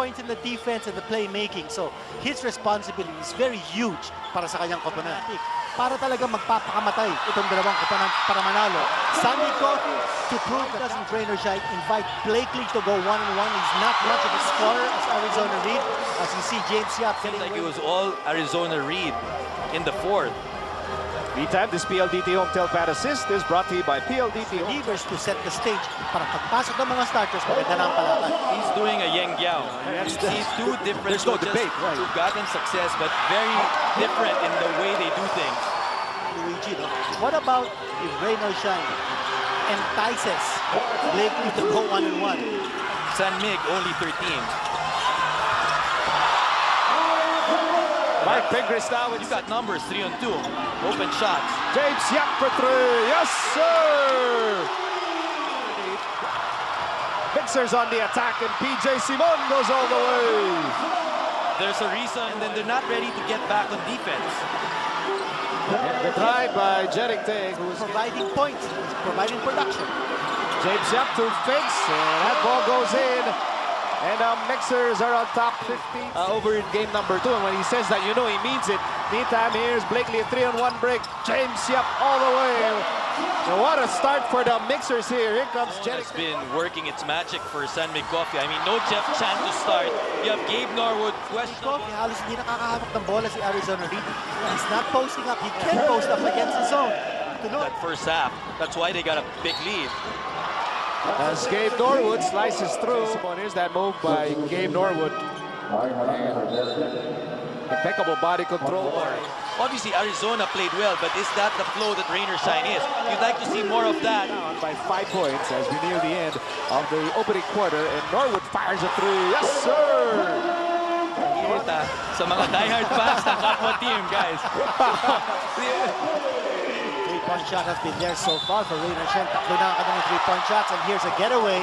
points in the defense and the playmaking. So his responsibility is very huge para sa kanyang koponan. Para talaga magpapakamatay itong dalawang koponan para manalo. Sammy Coffey, to prove that doesn't rain or shine, invite Blakely to go one-on-one. He's not much of a scorer as Arizona Reed. As you see, James Yap getting like it was all Arizona Reed in the fourth. Meantime, this PLDT Home Telpad assist is brought to you by PLDT Relievers to set the stage para pagpasok ng mga starters, maganda na ang palaban. He's doing a Yang Giao. You see two different There's no debate, right? who've gotten success, but very different in the way they do things. Luigi, no? What about if rain or shine entices Blakely to go one-on-one? San Mig only 13. Mark Pegris now. You got numbers 3-on-2. Open shots. James Yap for three. Yes, sir. Mixers on the attack, and PJ Simon goes all the way. There's a reason, and then they're not ready to get back on defense. And the try by Jerick Tay, who's Providing points, providing production. James Yap to fakes, and that ball goes in. And Mixers are on top 50 over in game number 2. And when he says that, you know he means it. Meantime, here's Blakely, a 3-on-1 break. James Yap all the way. So what a start for the Mixers here. Here comes Jerick. It's been working its magic for San Mig Coffee. I mean, no Jeff Chan to start. You have Gabe Norwood. Coffee halos hindi nakakahawak ng bola si Arizona Reed. He's not posting up. He can post up against the zone. That first half. That's why they got a big lead. As Gabe Norwood slices through. Here's that move by Gabe Norwood. Impeccable body control. Obviously, Arizona played well, but is that the flow that rain or shine is? You'd like to see more of that. Down by 5 points as we near the end of the opening quarter, and Norwood fires a three. Yes, sir! Kita sa mga diehard fans ng kapwa team, guys. Three-point shot has been there so far for Rain or Shine. Tatlo na ang kanilang three-point shots, and here's a getaway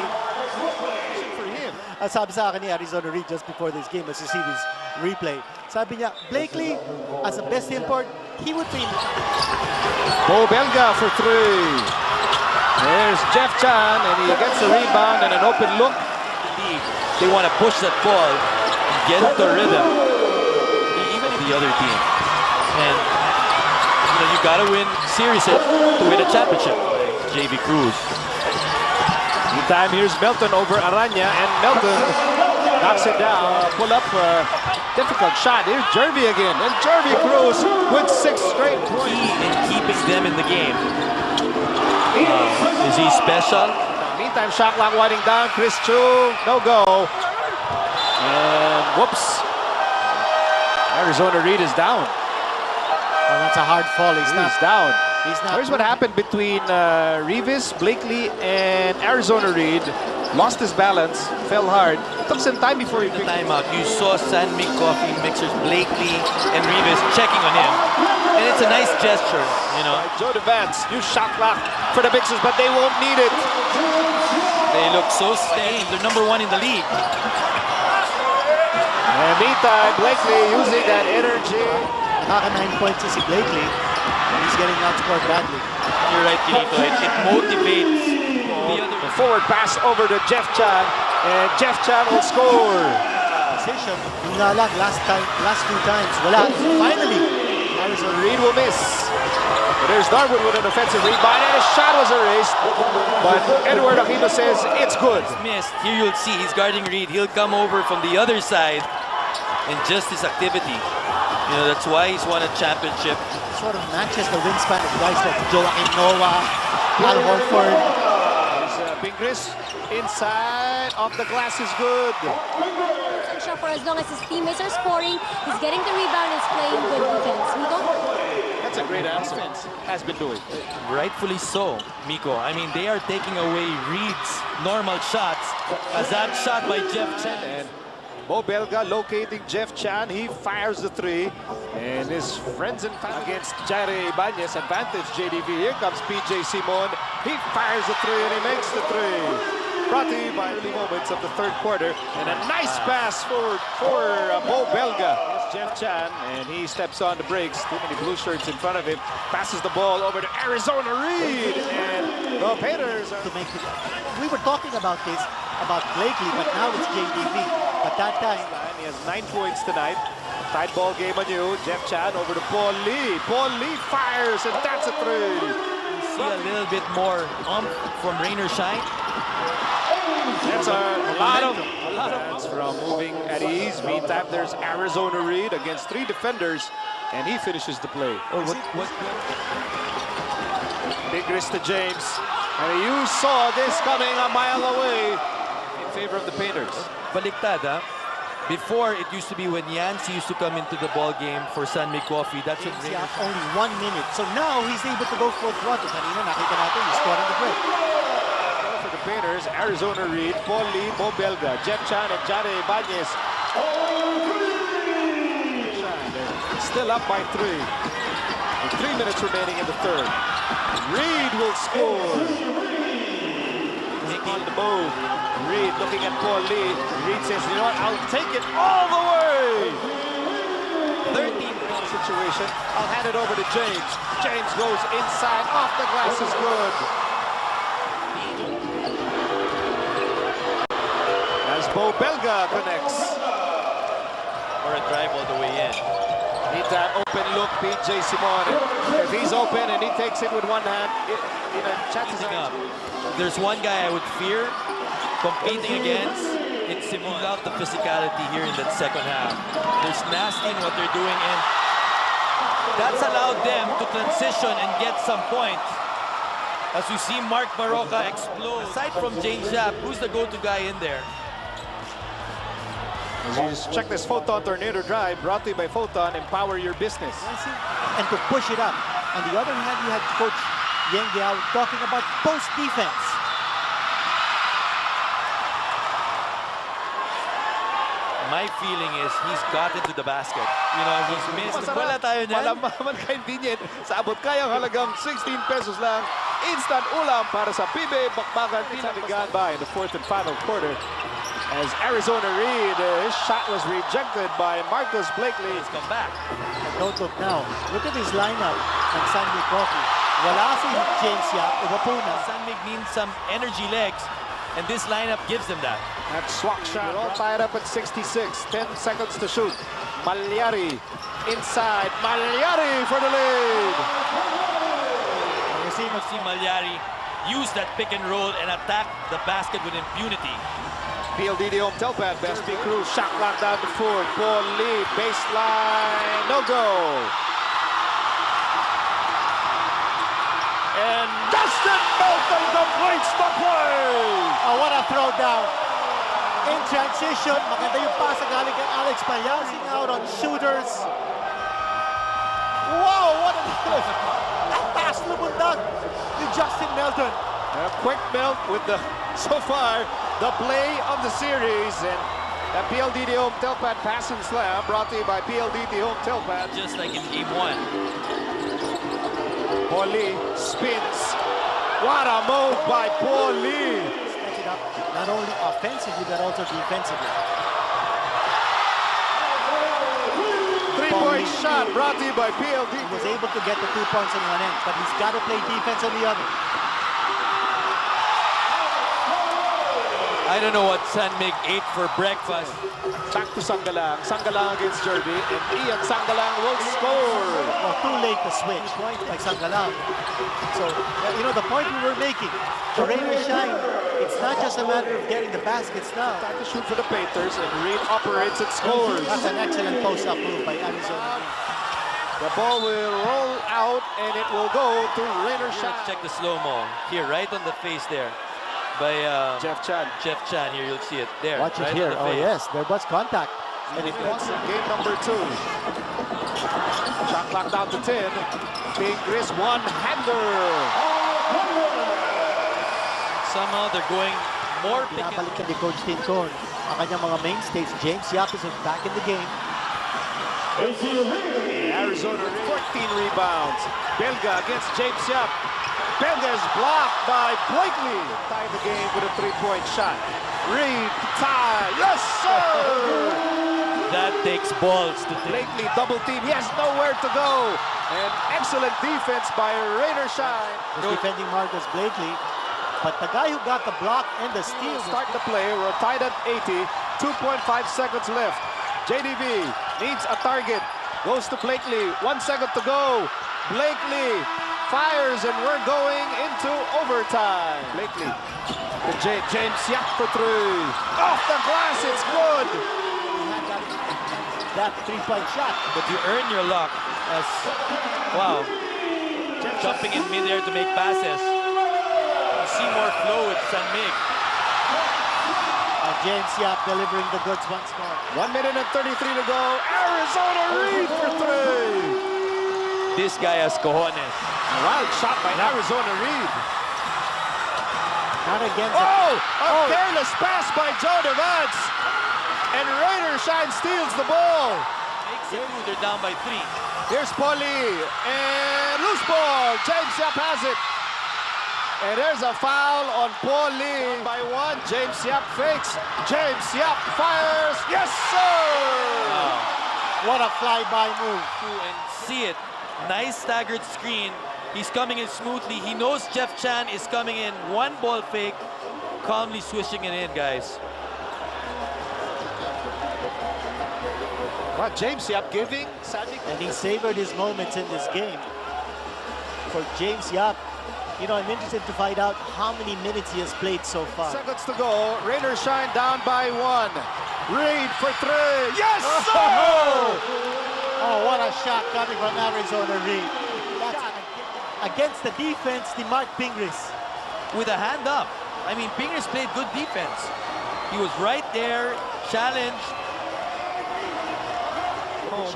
for him. Sabi sa akin ni Arizona Reed just before this game, as you see this replay, sabi niya, Blakely, as a best import, he would be... Bo Belga for three. There's Jeff Chan, and he gets the rebound and an open look. They want to push that ball, get the rhythm, even if the other team. And you gotta win series to win a championship. JV Cruz. Meantime, here's Melton over Aranya, and Melton knocks it down. Pull up, difficult shot. Here's Jervy again, and Jervy Cruz with 6 straight points. Key in keeping them in the game. Is he special? Meantime, shot clock winding down. Chris Chu, no go. And whoops. Arizona Reed is down. Oh, that's a hard fall. He's down. He's not. Here's what happened between Revis, Blakely, and Arizona Reed. Lost his balance, fell hard. Took some time before he picked the timeout. You saw San Mig Coffee Mixers, Blakely, and Revis checking on him. And it's a nice gesture, you know. Joe DeVance, new shot clock for the Mixers, but they won't need it. They look so steady. They're number 1 in the league. And meantime, Blakely using that energy. Nakaka 9 points si Blakely. He's getting outscored badly. You're right, Kinito. It motivates the other. Forward pass over to Jeff Chan, and Jeff Chan will score. Position. Yung nga lang, last few times, wala. Finally, Arizona Reed will miss. But there's Norwood with an offensive rebound, and a shot was erased. But Edward Aquino says it's good. Missed. Here you'll see he's guarding Reed. He'll come over from the other side, and just his activity. You know, that's why he's won a championship. Sort of matches the wingspan of guys like Joaquin Noah, Al Horford. There's Pingris inside of the glass is good. For as long as his teammates are scoring, he's getting the rebound and he's playing good defense. That's a great offense. Has been doing. Rightfully so, Miko. I mean, they are taking away Reed's normal shots. As that shot by Jeff Chan. And Bo Belga locating Jeff Chan. He fires the three. And his friends and family against Jaire Ibanez. Advantage JDV. Here comes PJ Simon. He fires the three and he makes the three. Brought to you by early moments of the third quarter. And a nice pass forward for Bo Belga. Here's Jeff Chan, and he steps on the brakes. Too many blue shirts in front of him. Passes the ball over to Arizona Reed. And the Panthers are... To make it. We were talking about this, about Blakely, but now it's JDV. But that time, He has 9 points tonight. Tied ball game anew. Jeff Chan over to Paul Lee. Paul Lee fires, and that's a 3. You see a little bit more from Rainer Shine. That's a lot of that's from moving at ease. Meantime, there's Arizona Reed against 3 defenders, and he finishes the play. Oh, what? Big wrist to James. And you saw this coming a mile away in favor of the Painters. Baliktad, ha? Before, it used to be when Yancy used to come into the ball game for San Mig Coffee. That's when James Yap only 1 minute. So now he's able to go full throttle. Kanina nakita natin, he scored on the break. For the Painters, Arizona Reed, Paul Lee, Bo Belga, Jeff Chan, and Jare Ibanez. Still up by 3. With 3 minutes remaining in the third. Reed will score. He's on the move. Reed looking at Paul Lee. Reed says, you know what, I'll take it all the way. 13 situation. I'll hand it over to James. James goes inside, off the glass is good. As Bo Belga connects. or a drive all the way in. Need that open look, PJ Simon. If he's open and he takes it with one hand, chances are. There's one guy I would fear competing against. It's Simon. Love the physicality here in that second half. There's nasty in what they're doing, and that's allowed them to transition and get some points. As we see Mark Maroka explode. Aside from James Yap, who's the go-to guy in there? Check this Photon Tornado Drive, brought to you by Photon. Empower your business. And to push it up. On the other hand, you had Coach Yang Giao talking about post-defense. My feeling is he's gotten to the basket. You know, he's missed. Wala tayo niyan. Malamaman convenient. Sa abot kayang halagang 16 pesos lang. Instant ulam para sa PB Bakbakan. Tinaligan by in the fourth and final quarter. As Arizona Reed, his shot was rejected by Marcus Blakely. He's come back. Don't look now. Look at his lineup ng San Mig Coffee. Wala si James Yap, Ubapuna. San Mig needs some energy legs, and this lineup gives them that. That swak shot. We're all tied up at 66. 10 seconds to shoot. Malyari inside. Malyari for the lead. You see Malyari use that pick and roll and attack the basket with impunity. PLDD home Telpad. Best B Cruz. Shot clock down to 4. Paul Lee. Baseline. No go. And Dustin Melton completes the play. Oh, what a throwdown. In transition, maganda yung pasa galing kay Alex Mayasing out on shooters. Wow, what a good. Ang taas lumundag ni Justin Melton. A quick melt with the, so far, the play of the series. And that PLDD home Telpad pass and slam brought to you by PLDD home Telpad. Just like in game 1. Paul Lee spins. What a move by Paul Lee. Set it up not only offensively but also defensively. Three-point shot brought to you by PLDD. He was able to get the 2 points on one end, but he's got to play defense on the other. I don't know what San Mig ate for breakfast. Back to Sangalang. Sangalang against Jerby. And Ian Sangalang will score. Well, too late to switch by Sangalang. So, you know, the point we were making, the rain or shine, it's not just a matter of getting the baskets now. Time to shoot for the Painters, and Reed operates and scores. That's an excellent post-up move by Arizona. The ball will roll out, and it will go to Rainer Shine. Let's check the slow-mo. Here, right on the face there. By Jeff Chan. Jeff Chan, here you'll see it. There, Watch right it here. on the Oh, face. yes, there was contact. And it was game number 2. Shot clock down to 10. Big Gris one-hander. Somehow they're going more pick and Pinabalikan ni Coach Tincorn ang kanyang mga mainstays. James Yap is back in the game. Arizona 14 rebounds. Belga against James Yap. Belga is blocked by Blakely. Tie the game with a 3-point shot. Reed tie. Yes, sir! that takes balls to take. Blakely double team. He has nowhere to go. And excellent defense by Rainer Shine. Was defending Marcus Blakely. But the guy who got the block and the steal Start the play. We're tied at 80. 2.5 seconds left. JDV needs a target. Goes to Blakely. 1 second to go. Blakely fires, and we're going into overtime. Blakely to James Yap for three. Off the glass, it's good. That three-point shot. But you earn your luck as, wow, jumping in midair to make passes. You see more flow with San Mig. And James Yap delivering the goods once more. 1 minute and 33 to go. Arizona Reed for three. This guy has cojones. A wild shot by Arizona Reed. Not against A careless pass by Joe Devance. And Raider Shine steals the ball. Makes it 2, they're down by 3. Here's Paulie. And loose ball. James Yap has it. And there's a foul on Paulie. By 1, James Yap fakes. James Yap fires. Yes, sir! What a fly-by move. And see it. Nice staggered screen. He's coming in smoothly. He knows Jeff Chan is coming in. 1 ball fake. Calmly swishing it in, guys. What, James Yap giving Sadik? And he savored his moments in this game. For James Yap, you know, I'm interested to find out how many minutes he has played so far. Seconds to go. Raiders Shine down by 1. Reed for 3. Yes, sir! Oh, what a shot coming from Arizona Reed. That's against the defense, the Mark Pingris. With a hand up. I mean, Pingris played good defense. He was right there, challenged.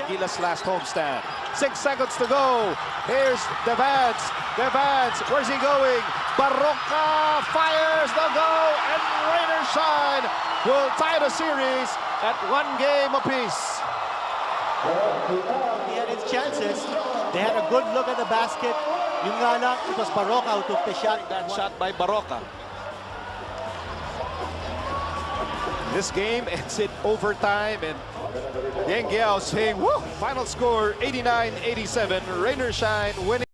Gilas' last homestand. 6 seconds to go. Here's Devance. Devance, where's he going? Barroca fires the goal, and Raiders Shine will tie the series at 1 game apiece. He had his chances. They had a good look at the basket. Yung nga lang, it was Barroca who took the shot. That shot by Barroca. This game ends in overtime, and Yang Giao saying, woo! Final score 89-87. Raiders Shine winning.